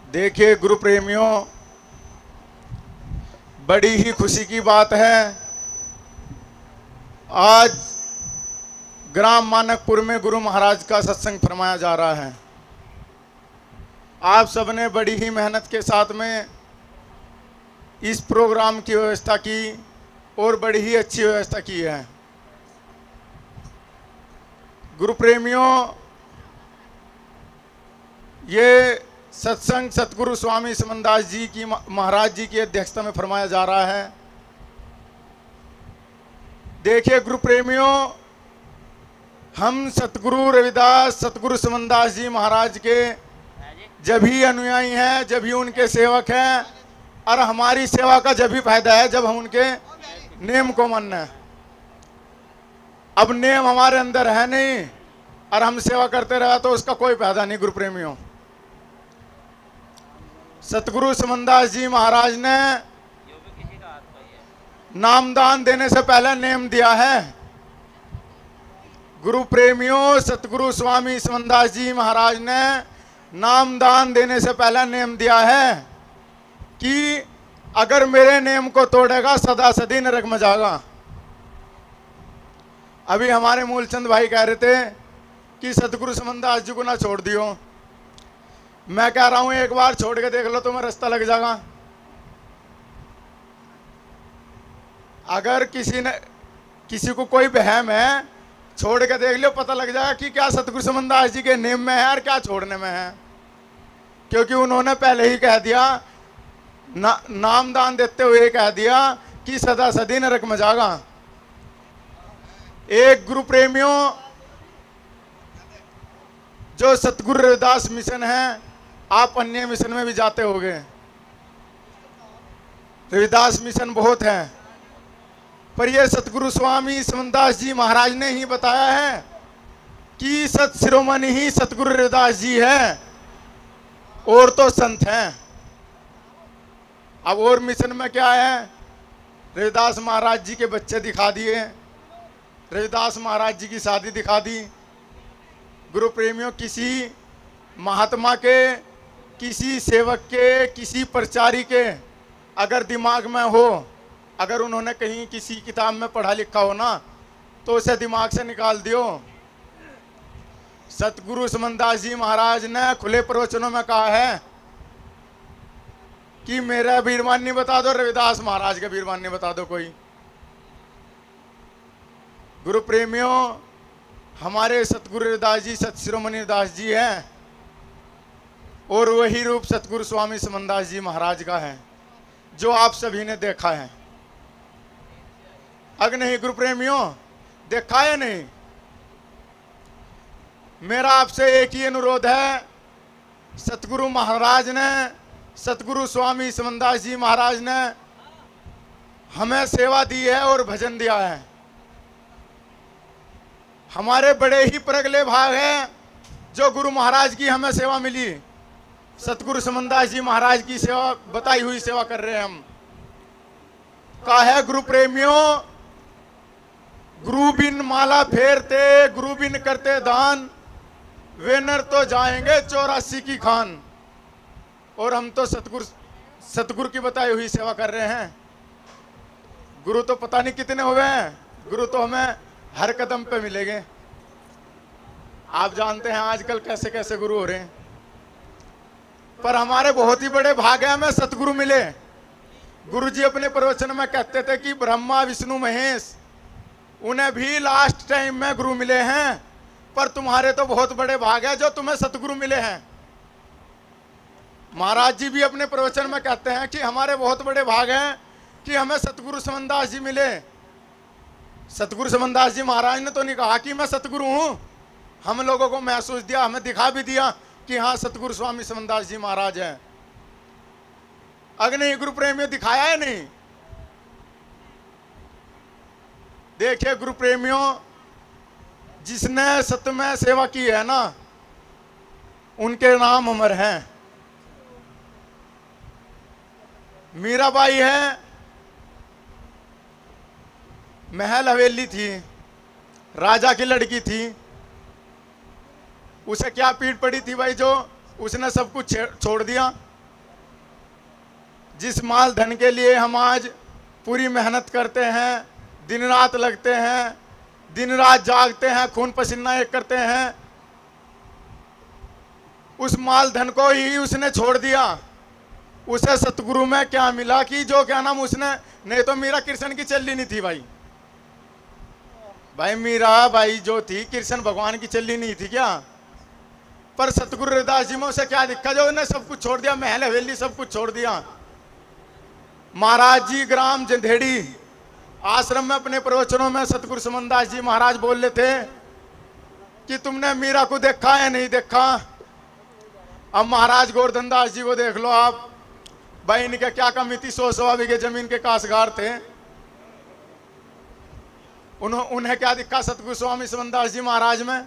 देखिए गुरु प्रेमियों, बड़ी ही खुशी की बात है। आज ग्राम मानकपुर में गुरु महाराज का सत्संग फरमाया जा रहा है। आप सबने बड़ी ही मेहनत के साथ में इस प्रोग्राम की व्यवस्था की और बड़ी ही अच्छी व्यवस्था की है। गुरु प्रेमियों, ये सत्संग सतगुरु स्वामी समनदास जी की महाराज जी की अध्यक्षता में फरमाया जा रहा है। देखिए गुरु प्रेमियों, हम सतगुरु रविदास सतगुरु समनदास जी महाराज के जब ही अनुयायी हैं, जब ही उनके सेवक हैं, और हमारी सेवा का जब भी फायदा है जब हम उनके नेम को मानना है। अब नेम हमारे अंदर है नहीं और हम सेवा करते रहे तो उसका कोई फायदा नहीं। गुरु प्रेमियों, सतगुरु समनदास जी महाराज ने नामदान देने से पहले नेम दिया है। गुरु प्रेमियों, सतगुरु स्वामी समनदास जी महाराज ने नामदान देने से पहले नेम दिया है कि अगर मेरे नेम को तोड़ेगा सदा सदी नरक में जाएगा। अभी हमारे मूलचंद भाई कह रहे थे कि सतगुरु समनदास जी को ना छोड़ दियो। मैं कह रहा हूं एक बार छोड़ के देख लो, तुम्हें रास्ता लग जाएगा। अगर किसी को कोई वहम है, छोड़ के देख लो, पता लग जाएगा कि क्या सतगुरु समनदास जी के नेम में है और क्या छोड़ने में है। क्योंकि उन्होंने पहले ही कह दिया, नामदान देते हुए कह दिया कि सदा सदी नरक में जाएगा। एक गुरु प्रेमियों, जो सतगुरु रविदास मिशन है, आप अन्य मिशन में भी जाते होंगे। रविदास मिशन बहुत है, पर यह सतगुरु स्वामी समनदास जी महाराज ने ही बताया है कि सत शिरोमणि ही सतगुरु रविदास जी है और तो संत हैं। अब और मिशन में क्या है? रविदास महाराज जी के बच्चे दिखा दिए, रविदास महाराज जी की शादी दिखा दी। गुरु प्रेमियों, किसी महात्मा के, किसी सेवक के, किसी प्रचारी के अगर दिमाग में हो, अगर उन्होंने कहीं किसी किताब में पढ़ा लिखा हो ना, तो उसे दिमाग से निकाल दियो। सतगुरु समनदास जी महाराज ने खुले प्रवचनों में कहा है कि मेरा वीरवानी बता दो, रविदास महाराज का वीरवानी बता दो कोई। गुरु प्रेमियों, हमारे सतगुरु रविदास जी सत शिरोमणि दास जी हैं और वही रूप सतगुरु स्वामी समनदास जी महाराज का है जो आप सभी ने देखा है। अगर नहीं गुरु प्रेमियों, देखा है नहीं? मेरा आपसे एक ही अनुरोध है, सतगुरु महाराज ने, सतगुरु स्वामी समनदास जी महाराज ने हमें सेवा दी है और भजन दिया है। हमारे बड़े ही परगले भाग हैं जो गुरु महाराज की हमें सेवा मिली। सतगुरु समनदास जी महाराज की सेवा, बताई हुई सेवा कर रहे हैं हम। कहा है गुरु प्रेमियों, गुरु बिन माला फेरते, गुरु बिन करते दान, वे नर तो जाएंगे 84 की खान। और हम तो सतगुरु की बताई हुई सेवा कर रहे हैं। गुरु तो पता नहीं कितने हुए हैं, गुरु तो हमें हर कदम पे मिलेंगे। आप जानते हैं आजकल कैसे कैसे गुरु हो रहे हैं, पर हमारे बहुत ही बड़े भाग हैं हमें सतगुरु मिले। गुरु जी अपने प्रवचन में कहते थे कि ब्रह्मा विष्णु महेश, उन्हें भी लास्ट टाइम में गुरु मिले हैं, पर तुम्हारे तो बहुत बड़े भाग हैं जो तुम्हें सतगुरु मिले हैं। महाराज जी भी अपने प्रवचन में कहते हैं कि हमारे बहुत बड़े भाग हैं कि हमें सतगुरु समनदास जी मिले। सतगुरु समनदास जी महाराज ने तो नहीं कहा कि मैं सतगुरु हूं, हम लोगों को महसूस दिया, हमें दिखा भी दिया कि हाँ सतगुरु स्वामी समनदास जी महाराज हैं। अगर नहीं गुरु प्रेमियों, दिखाया है नहीं? देखिए गुरु प्रेमियों, जिसने सत्य में सेवा की है ना, उनके नाम अमर हैं। मीराबाई है, महल हवेली थी, राजा की लड़की थी, उसे क्या पीड़ पड़ी थी भाई, जो उसने सब कुछ छोड़ दिया। जिस माल धन के लिए हम आज पूरी मेहनत करते हैं, दिन रात लगते हैं, दिन रात जागते हैं, खून पसीना एक करते हैं, उस माल धन को ही उसने छोड़ दिया। उसे सतगुरु में क्या मिला कि जो क्या नाम उसने, नहीं तो मीरा कृष्ण की चल्ली नहीं थी भाई। भाई मीरा भाई जो थी कृष्ण भगवान की चल्ली नहीं थी क्या? पर सतगुरु रविदास जी में उसे क्या दिखा जो उन्हें सब कुछ छोड़ दिया, महल हवेली सब कुछ छोड़ दिया। महाराज जी ग्राम जंधेड़ी आश्रम में अपने प्रवचनों में सतगुरु समनदास जी महाराज बोल रहे थे कि तुमने मीरा को देखा या नहीं देखा। अब महाराज गोवर्धन दास जी को देख लो आप, भाई इनके क्या कमी थी, 100 बीघे जमीन के काशगार थे। उन्हें क्या दिखा सतगुरु स्वामी समनदास जी महाराज में?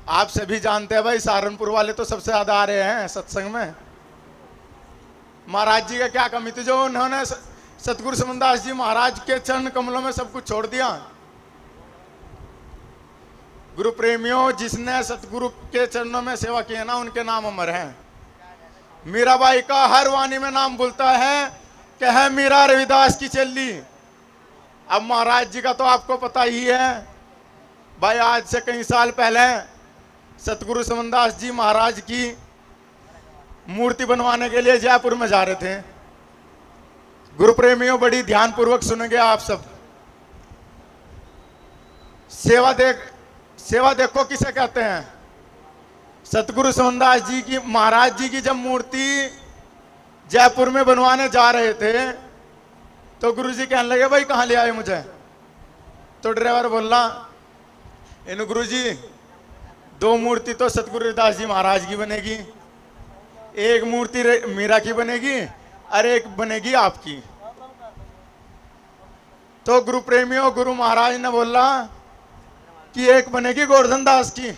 आप सभी जानते हैं भाई, सहारनपुर वाले तो सबसे ज्यादा आ रहे हैं सत्संग में। महाराज जी का क्या कमी थी जो उन्होंने सतगुरु समनदास जी महाराज के चरण कमलों में सब कुछ छोड़ दिया। गुरु प्रेमियों, जिसने सतगुरु के चरणों में सेवा की है ना, उनके नाम अमर हैं। मीराबाई का हर वाणी में नाम बोलता है कि है मीरा रविदास की चल्ली। अब महाराज जी का तो आपको पता ही है भाई, आज से कई साल पहले सतगुरु समनदास जी महाराज की मूर्ति बनवाने के लिए जयपुर में जा रहे थे। गुरु प्रेमियों, बड़ी ध्यान पूर्वक सुनेंगे आप सब। सेवा देखो किसे कहते हैं। सतगुरु समनदास जी की, महाराज जी की जब मूर्ति जयपुर में बनवाने जा रहे थे तो गुरुजी कहने लगे भाई कहाँ ले आए मुझे? तो ड्राइवर बोला इन गुरुजी 2 मूर्ति तो सतगुरु रविदास जी महाराज की बनेगी, एक मूर्ति मीरा की बनेगी और एक बनेगी आपकी। तो गुरु प्रेमियों, गुरु महाराज ने बोला कि एक बनेगी गोवर्धन दास की,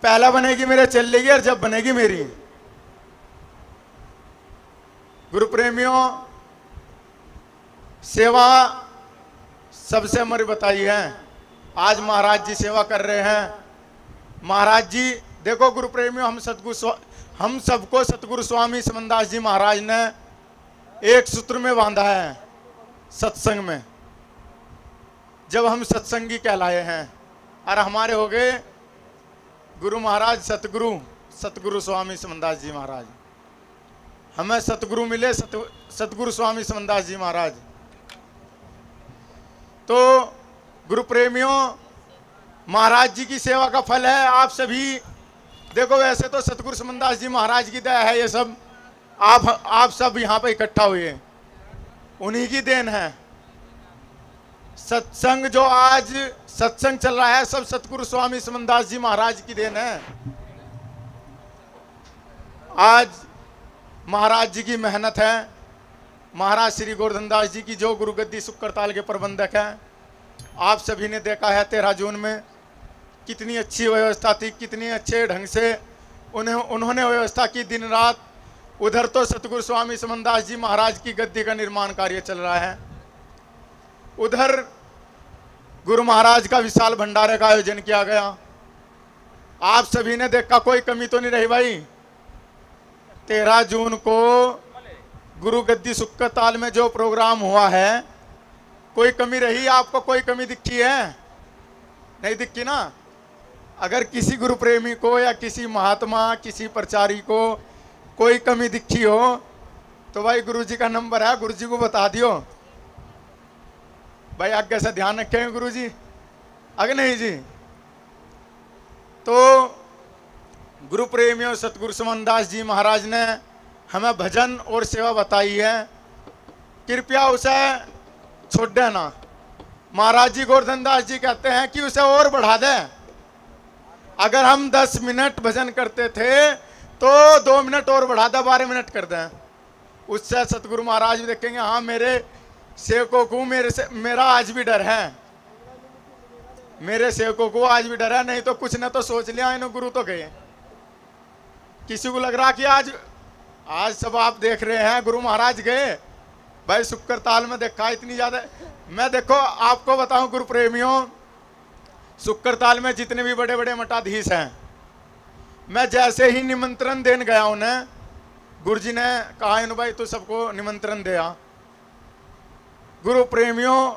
पहला बनेगी मेरे चलेगी और जब बनेगी मेरी। गुरु प्रेमियों, सेवा सबसे हमारी बताई है। आज महाराज जी सेवा कर रहे हैं। महाराज जी देखो गुरु प्रेमियों, हम सबको सतगुरु स्वामी समनदास जी महाराज ने एक सूत्र में बांधा है सत्संग में। जब हम सत्संगी कहलाए हैं और हमारे हो गए गुरु महाराज सतगुरु स्वामी समनदास जी महाराज, हमें सतगुरु मिले सतगुरु स्वामी समनदास जी महाराज। तो गुरु प्रेमियों, महाराज जी की सेवा का फल है आप सभी देखो। वैसे तो सतगुरु समनदास जी महाराज की दया है, ये सब आप सब यहाँ पे इकट्ठा हुए, उन्हीं की देन है। सत्संग जो आज सत्संग चल रहा है सब सतगुरु स्वामी समनदास जी महाराज की देन है। आज महाराज जी की मेहनत है। महाराज श्री गोवर्धन दास जी की जो गुरुगद्दी सुक्करताल के प्रबंधक हैं, आप सभी ने देखा है 13 जून में कितनी अच्छी व्यवस्था थी, कितनी अच्छे ढंग से उन्होंने व्यवस्था की दिन रात। उधर तो सतगुरु स्वामी समनदास जी महाराज की गद्दी का निर्माण कार्य चल रहा है, उधर गुरु महाराज का विशाल भंडारे का आयोजन किया गया। आप सभी ने देखा, कोई कमी तो नहीं रही भाई। 13 जून को गुरु गद्दी सुक्करताल में जो प्रोग्राम हुआ है, कोई कमी रही? आपको कोई कमी दिखी है? नहीं दिखी ना। अगर किसी गुरु प्रेमी को या किसी महात्मा, किसी प्रचारी को कोई कमी दिखी हो तो भाई गुरु जी का नंबर है, गुरु जी को बता दियो भाई, आगे से ध्यान रखें गुरु जी, आगे नहीं जी। तो गुरु प्रेमियों, सतगुरु समनदास जी महाराज ने हमें भजन और सेवा बताई है, कृपया उसे छोड़ देना। महाराज जी गोवर्धन दास जी कहते हैं कि उसे और बढ़ा दे। अगर हम 10 मिनट भजन करते थे तो 2 मिनट और बढ़ा दे, 12 मिनट कर दें। उससे सतगुरु महाराज भी देखेंगे हाँ मेरे सेवकों को मेरा आज भी डर है, मेरे सेवकों को आज भी डर है। नहीं तो कुछ ने तो सोच लिया इन्होंने गुरु तो गए। किसी को लग रहा कि आज सब आप देख रहे हैं गुरु महाराज गए भाई, सुक्करताल में देखा इतनी ज्यादा। मैं देखो आपको बताऊं गुरु प्रेमियों, सुक्करताल में जितने भी बड़े बड़े मठाधीश हैं मैं जैसे ही निमंत्रण देने गया उन्हें, गुरु जी ने कहा इन भाई तू सबको निमंत्रण दे आ। गुरु प्रेमियों,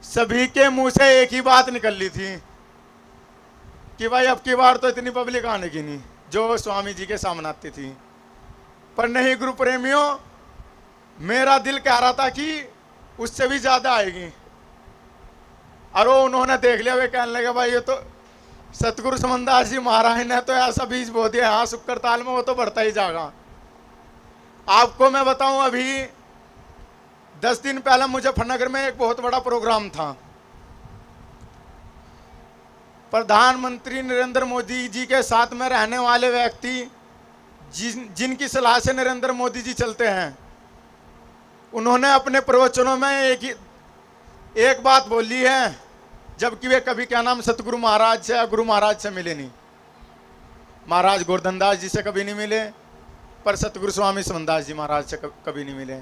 सभी के मुंह से एक ही बात निकल ली थी कि भाई अब की बार तो इतनी पब्लिक आने की नहीं जो स्वामी जी के सामने आती थी। पर नहीं गुरु प्रेमियों, मेरा दिल कह रहा था कि उससे भी ज्यादा आएगी। और वो उन्होंने देख लिया, वे कहने लगे भाई ये तो सतगुरु समनदास जी महाराज ने तो ऐसा बीज बो दिया, हाँ शुक्र ताल में वो तो बढ़ता ही जाएगा। आपको मैं बताऊं, अभी 10 दिन पहले मुजफ्फरनगर में एक बहुत बड़ा प्रोग्राम था। प्रधानमंत्री नरेंद्र मोदी जी के साथ में रहने वाले व्यक्ति जिनकी सलाह से नरेंद्र मोदी जी चलते हैं, उन्होंने अपने प्रवचनों में एक बात बोली है, जबकि वे कभी क्या नाम सतगुरु महाराज से या गुरु महाराज से मिले नहीं। महाराज गोवर्धन दास जी से कभी नहीं मिले, पर सतगुरु स्वामी समनदास जी महाराज से कभी नहीं मिले।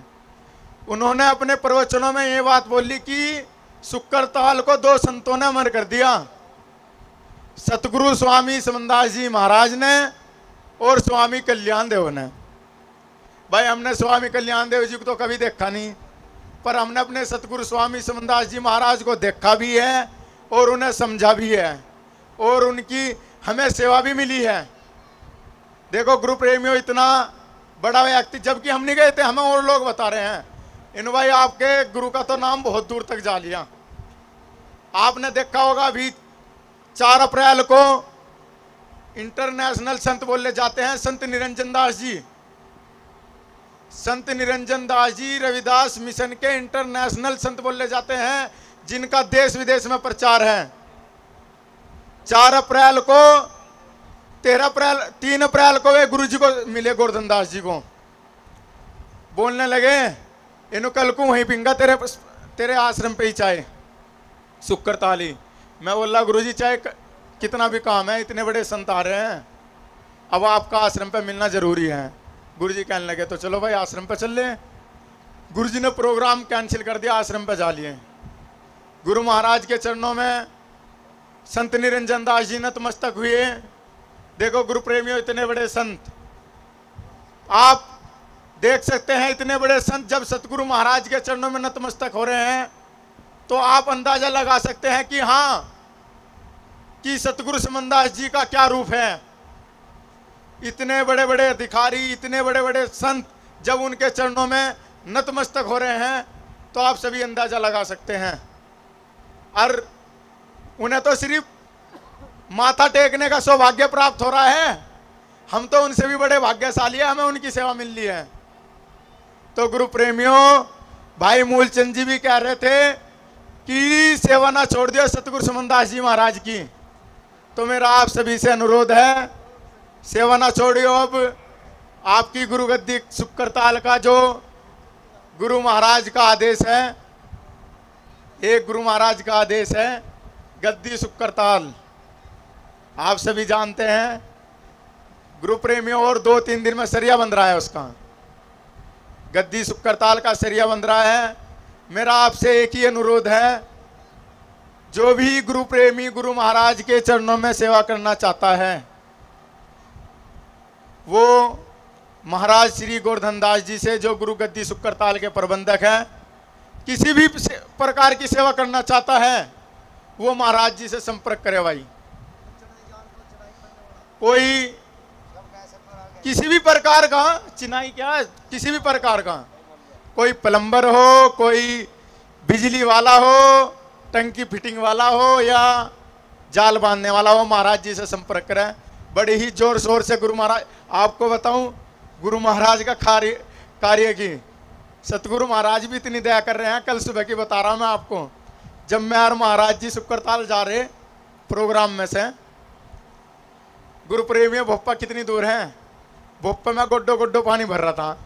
उन्होंने अपने प्रवचनों में ये बात बोली कि शुक्रताल को 2 संतों ने अमर कर दिया, सतगुरु स्वामी समनदास जी महाराज ने और स्वामी कल्याण देव ने। भाई हमने स्वामी कल्याण देव जी को तो कभी देखा नहीं, पर हमने अपने सतगुरु स्वामी समनदास जी महाराज को देखा भी है और उन्हें समझा भी है और उनकी हमें सेवा भी मिली है। देखो गुरु प्रेमियों, इतना बड़ा व्यक्ति, जबकि हम नहीं गए थे, हमें और लोग बता रहे हैं इन भाई आपके गुरु का तो नाम बहुत दूर तक जा लिया। आपने देखा होगा अभी 4 अप्रैल को इंटरनेशनल संत बोले जाते हैं संत निरंजन दास जी। संत निरंजन दास जी रविदास मिशन के इंटरनेशनल संत बोले जाते हैं, जिनका देश विदेश में प्रचार है। 4 अप्रैल को 3 अप्रैल को वे गुरु जी को मिले, गोवर्धन दास जी को। बोलने लगे इन कल को वहीं पिंगा तेरे आश्रम पे ही चाहे शुक्र ताली। मैं बोला गुरु जी चाहे कितना भी काम है, इतने बड़े संत आ रहे हैं, अब आपका आश्रम पे मिलना जरूरी है। गुरु जी कहने लगे तो चलो भाई आश्रम पे चल ले। गुरु जी ने प्रोग्राम कैंसिल कर दिया, आश्रम पे जा लिए। गुरु महाराज के चरणों में संत निरंजन दास जी नतमस्तक हुए। देखो गुरु प्रेमियों, इतने बड़े संत आप देख सकते हैं, इतने बड़े संत जब सतगुरु महाराज के चरणों में नतमस्तक हो रहे हैं तो आप अंदाजा लगा सकते हैं कि हाँ, कि सतगुरु समनदास जी का क्या रूप है। इतने बड़े बड़े अधिकारी, इतने बड़े बड़े संत जब उनके चरणों में नतमस्तक हो रहे हैं तो आप सभी अंदाजा लगा सकते हैं। और उन्हें तो सिर्फ माथा टेकने का सौभाग्य प्राप्त हो रहा है, हम तो उनसे भी बड़े भाग्यशाली हैं, हमें उनकी सेवा मिल रही है। तो गुरु प्रेमियों, भाई मूलचंद जी भी कह रहे थे कि सेवा ना छोड़ दियो सतगुरु समनदास जी महाराज की। तो मेरा आप सभी से अनुरोध है, सेवा ना छोड़ियो। अब आपकी गुरु गद्दी शुक्रताल का जो गुरु महाराज का आदेश है, एक गुरु महाराज का आदेश है गद्दी शुक्रताल, आप सभी जानते हैं। गुरु प्रेमियों, और 2-3 दिन में सरिया बन रहा है, उसका गद्दी शुक्रताल का सरिया बन रहा है। मेरा आपसे एक ही अनुरोध है, जो भी गुरु प्रेमी गुरु महाराज के चरणों में सेवा करना चाहता है, वो महाराज श्री गोवर्धन दास जी से, जो गुरु गद्दी शुक्रताल के प्रबंधक हैं, किसी भी प्रकार की सेवा करना चाहता है वो महाराज जी से संपर्क करे। भाई कोई किसी भी प्रकार का चिनाई क्या, किसी भी प्रकार का, कोई प्लम्बर हो, कोई बिजली वाला हो, टंकी फिटिंग वाला हो या जाल बांधने वाला हो, महाराज जी से संपर्क करें। बड़े ही जोर शोर से गुरु महाराज, आपको बताऊं गुरु महाराज का कार्य की सतगुरु महाराज भी इतनी दया कर रहे हैं। कल सुबह की बता रहा हूं मैं आपको, जब मैं और महाराज जी शुक्रताल जा रहे प्रोग्राम में से, गुरु प्रेमियों भोपा कितनी दूर है, भोपे में गोड्डो गोड्डो पानी भर रहा था।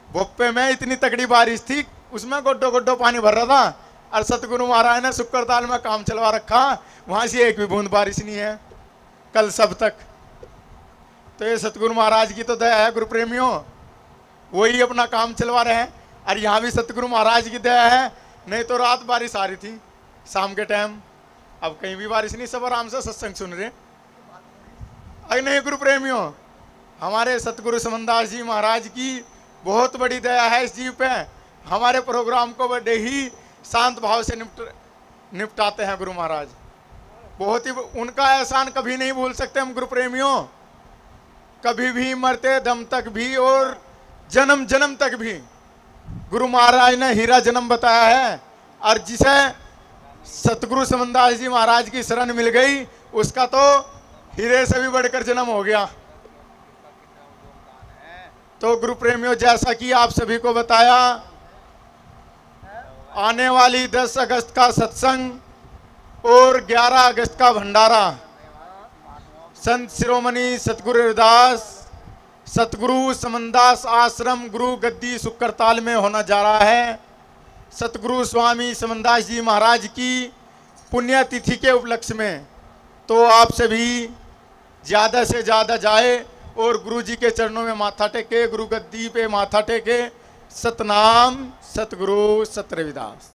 भोपे में इतनी तगड़ी बारिश थी, उसमें गोड्डो गोड्डो पानी भर रहा था, और सतगुरु महाराज ने शुक्रताल में काम चलवा रखा, वहां से एक भी बूंद बारिश नहीं है कल सब तक। तो ये सतगुरु महाराज की तो दया है गुरु प्रेमियों, वही अपना काम चलवा रहे हैं। और यहाँ भी सतगुरु महाराज की दया है, नहीं तो रात बारिश आ रही थी शाम के टाइम, अब कहीं भी बारिश नहीं, सब आराम से सत्संग सुन रहे। अरे नहीं गुरु प्रेमियों, हमारे सतगुरु समनदास जी महाराज की बहुत बड़ी दया है इस जीव पे। हमारे प्रोग्राम को बड़े ही शांत भाव से निपटाते हैं गुरु महाराज। बहुत ही उनका एहसान कभी नहीं भूल सकते हम गुरु प्रेमियों, कभी भी, मरते दम तक भी और जन्म जन्म तक भी। गुरु महाराज ने हीरा जन्म बताया है, और जिसे सतगुरु समनदास जी महाराज की शरण मिल गई उसका तो हीरे से भी बढ़कर जन्म हो गया। तो गुरु प्रेमियों, जैसा कि आप सभी को बताया, आने वाली 10 अगस्त का सत्संग और 11 अगस्त का भंडारा संत शिरोमणि सतगुरु रविदास सतगुरु समनदास आश्रम गुरु गद्दी सुकरताल में होना जा रहा है। सतगुरु स्वामी समनदास जी महाराज की पुण्यतिथि के उपलक्ष्य में। तो आप सभी ज़्यादा से ज़्यादा जाए और गुरु जी के चरणों में माथा टेके, गुरु गद्दी पे माथा टेके। सतनाम सतगुरु सत रविदास।